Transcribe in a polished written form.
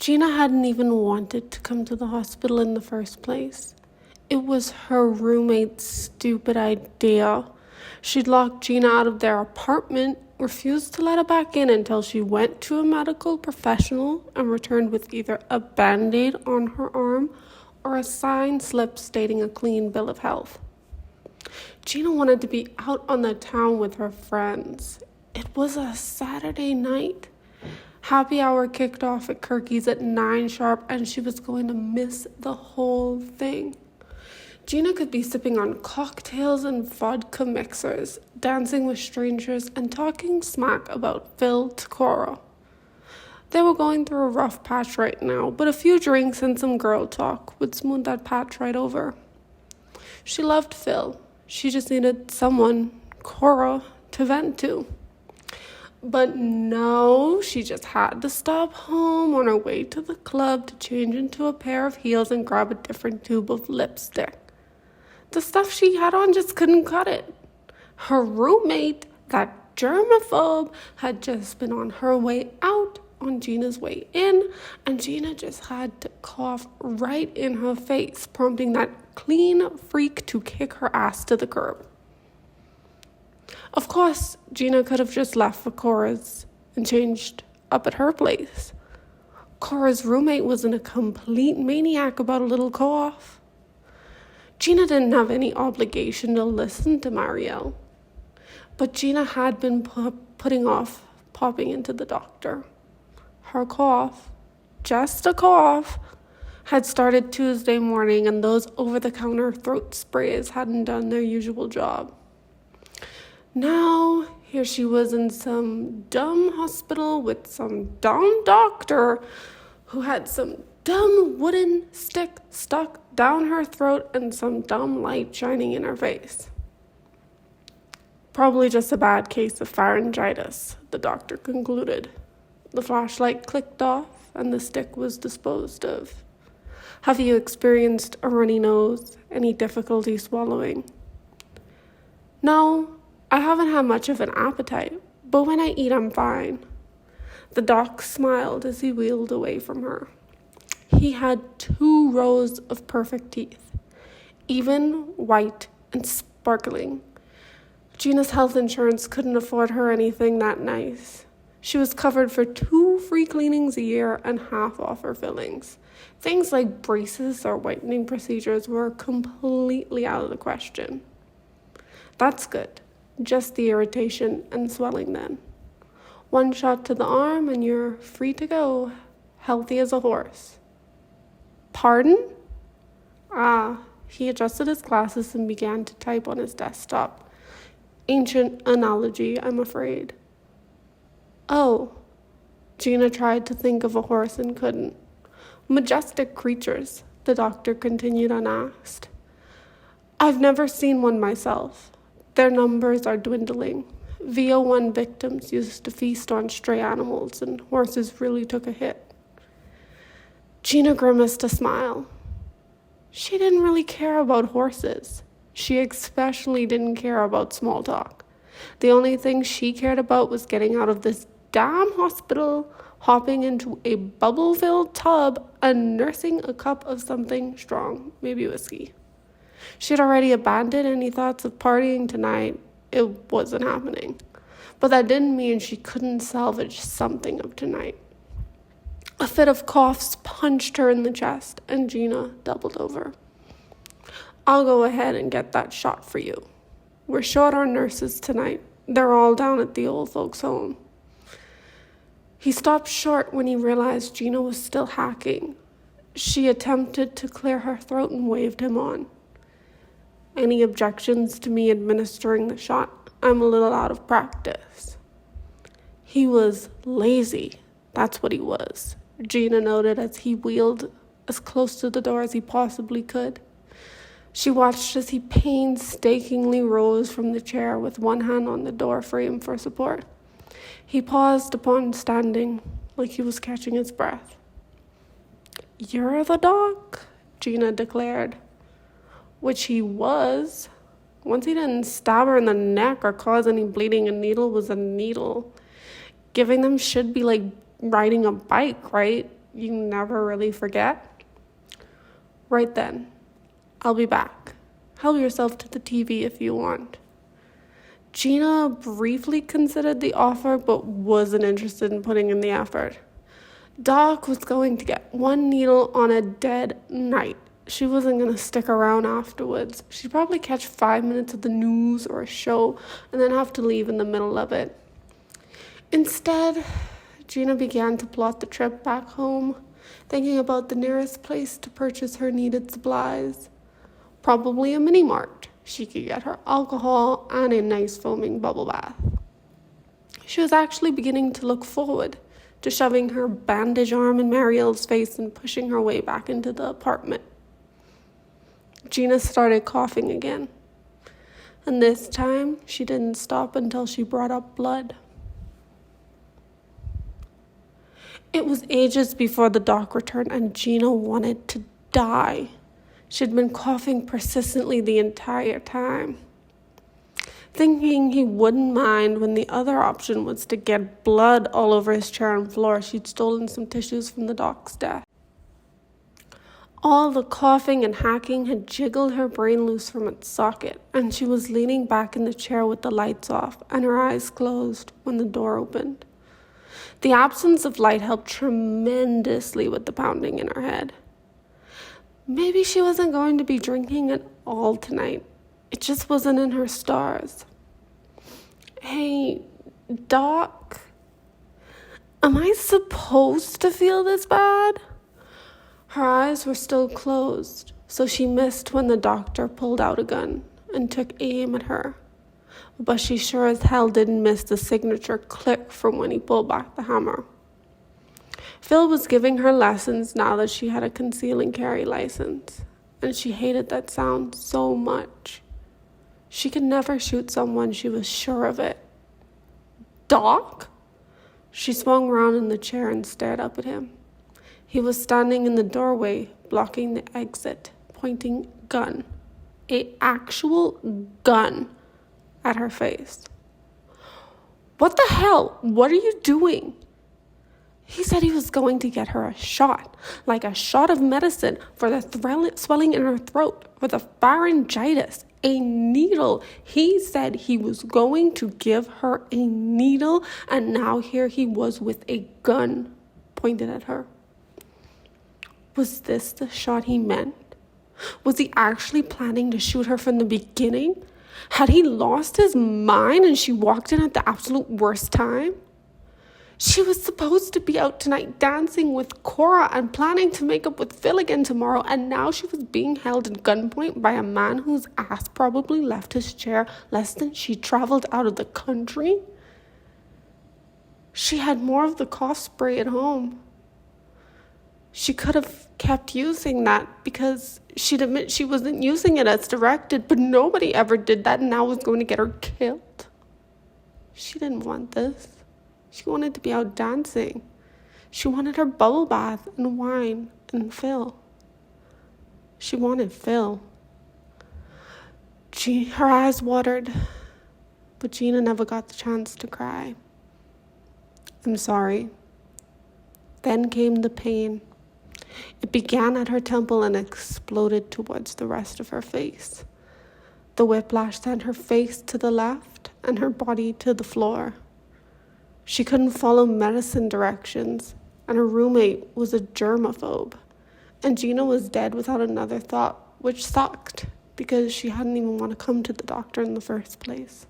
Gina hadn't even wanted to come to the hospital in the first place. It was her roommate's stupid idea. She'd locked Gina out of their apartment, refused to let her back in until she went to a medical professional and returned with either a band-aid on her arm or a signed slip stating a clean bill of health. Gina wanted to be out on the town with her friends. It was a Saturday night. Happy hour kicked off at Kirky's at 9 sharp, and she was going to miss the whole thing. Gina could be sipping on cocktails and vodka mixers, dancing with strangers, and talking smack about Phil to Cora. They were going through a rough patch right now, but a few drinks and some girl talk would smooth that patch right over. She loved Phil. She just needed someone, Cora, to vent to. But no, she just had to stop home on her way to the club to change into a pair of heels and grab a different tube of lipstick. The stuff she had on just couldn't cut it. Her roommate, that germaphobe, had just been on her way out on Gina's way in, and Gina just had to cough right in her face, prompting that clean freak to kick her ass to the curb. Of course, Gina could have just left for Cora's and changed up at her place. Cora's roommate wasn't a complete maniac about a little cough. Gina didn't have any obligation to listen to Marielle, but Gina had been putting off popping into the doctor. Her cough, just a cough, had started Tuesday morning, and those over-the-counter throat sprays hadn't done their usual job. Now, here she was in some dumb hospital with some dumb doctor who had some dumb wooden stick stuck down her throat and some dumb light shining in her face. Probably just a bad case of pharyngitis, the doctor concluded. The flashlight clicked off and the stick was disposed of. Have you experienced a runny nose? Any difficulty swallowing? No, I haven't had much of an appetite, but when I eat, I'm fine. The doc smiled as he wheeled away from her. He had 2 rows of perfect teeth, even, white, and sparkling. Gina's health insurance couldn't afford her anything that nice. She was covered for 2 free cleanings a year and half off her fillings. Things like braces or whitening procedures were completely out of the question. That's good. Just the irritation and swelling then. 1 shot to the arm and you're free to go, healthy as a horse. Pardon? He adjusted his glasses and began to type on his desktop. Ancient analogy, I'm afraid. Oh, Gina tried to think of a horse and couldn't. Majestic creatures, the doctor continued unasked. I've never seen one myself. Their numbers are dwindling. VO1 victims used to feast on stray animals, and horses really took a hit. Gina grimaced a smile. She didn't really care about horses. She especially didn't care about small talk. The only thing she cared about was getting out of this damn hospital, hopping into a bubble-filled tub, and nursing a cup of something strong, maybe whiskey. She'd already abandoned any thoughts of partying tonight. It wasn't happening. But that didn't mean she couldn't salvage something of tonight. A fit of coughs punched her in the chest, and Gina doubled over. I'll go ahead and get that shot for you. We're short on nurses tonight. They're all down at the old folks' home. He stopped short when he realized Gina was still hacking. She attempted to clear her throat and waved him on. Any objections to me administering the shot? I'm a little out of practice. He was lazy. That's what he was, Gina noted as he wheeled as close to the door as he possibly could. She watched as he painstakingly rose from the chair with one hand on the door frame for support. He paused upon standing, like he was catching his breath. You're the doc, Gina declared. Which he was. Once he didn't stab her in the neck or cause any bleeding, a needle was a needle. Giving them should be like riding a bike, right? you never really forget? Right then. I'll be back. Help yourself to the TV if you want. Gina briefly considered the offer, but wasn't interested in putting in the effort. Doc was going to get one needle on a dead night. She wasn't going to stick around afterwards. She'd probably catch 5 minutes of the news or a show and then have to leave in the middle of it. Instead, Gina began to plot the trip back home, thinking about the nearest place to purchase her needed supplies. Probably a mini-mart. She could get her alcohol and a nice foaming bubble bath. She was actually beginning to look forward to shoving her bandaged arm in Mariel's face and pushing her way back into the apartment. Gina started coughing again, and this time she didn't stop until she brought up blood. It was ages before the doc returned, and Gina wanted to die. She'd been coughing persistently the entire time. Thinking he wouldn't mind when the other option was to get blood all over his chair and floor, she'd stolen some tissues from the doc's desk. All the coughing and hacking had jiggled her brain loose from its socket, and she was leaning back in the chair with the lights off and her eyes closed when the door opened. The absence of light helped tremendously with the pounding in her head. Maybe she wasn't going to be drinking at all tonight. It just wasn't in her stars. Hey, Doc, am I supposed to feel this bad? Her eyes were still closed, so she missed when the doctor pulled out a gun and took aim at her. But she sure as hell didn't miss the signature click from when he pulled back the hammer. Phil was giving her lessons now that she had a conceal and carry license, and she hated that sound so much. She could never shoot someone, she was sure of it. Doc? She swung around in the chair and stared up at him. He was standing in the doorway, blocking the exit, pointing gun, an actual gun, at her face. What the hell? What are you doing? He said he was going to get her a shot, like a shot of medicine for the swelling in her throat, for the pharyngitis, a needle. He said he was going to give her a needle, and now here he was with a gun pointed at her. Was this the shot he meant? Was he actually planning to shoot her from the beginning? Had he lost his mind and she walked in at the absolute worst time? She was supposed to be out tonight dancing with Cora and planning to make up with Phil again tomorrow, and now she was being held at gunpoint by a man whose ass probably left his chair less than she traveled out of the country. She had more of the cough spray at home. She could have kept using that because she'd admit she wasn't using it as directed, but nobody ever did that, and now was going to get her killed. She didn't want this. She wanted to be out dancing. She wanted her bubble bath and wine and Phil. She wanted Phil. Her eyes watered, but Gina never got the chance to cry. I'm sorry. Then came the pain. It began at her temple and exploded towards the rest of her face. The whiplash sent her face to the left and her body to the floor. She couldn't follow medicine directions, and her roommate was a germaphobe. And Gina was dead without another thought, which sucked because she hadn't even want to come to the doctor in the first place.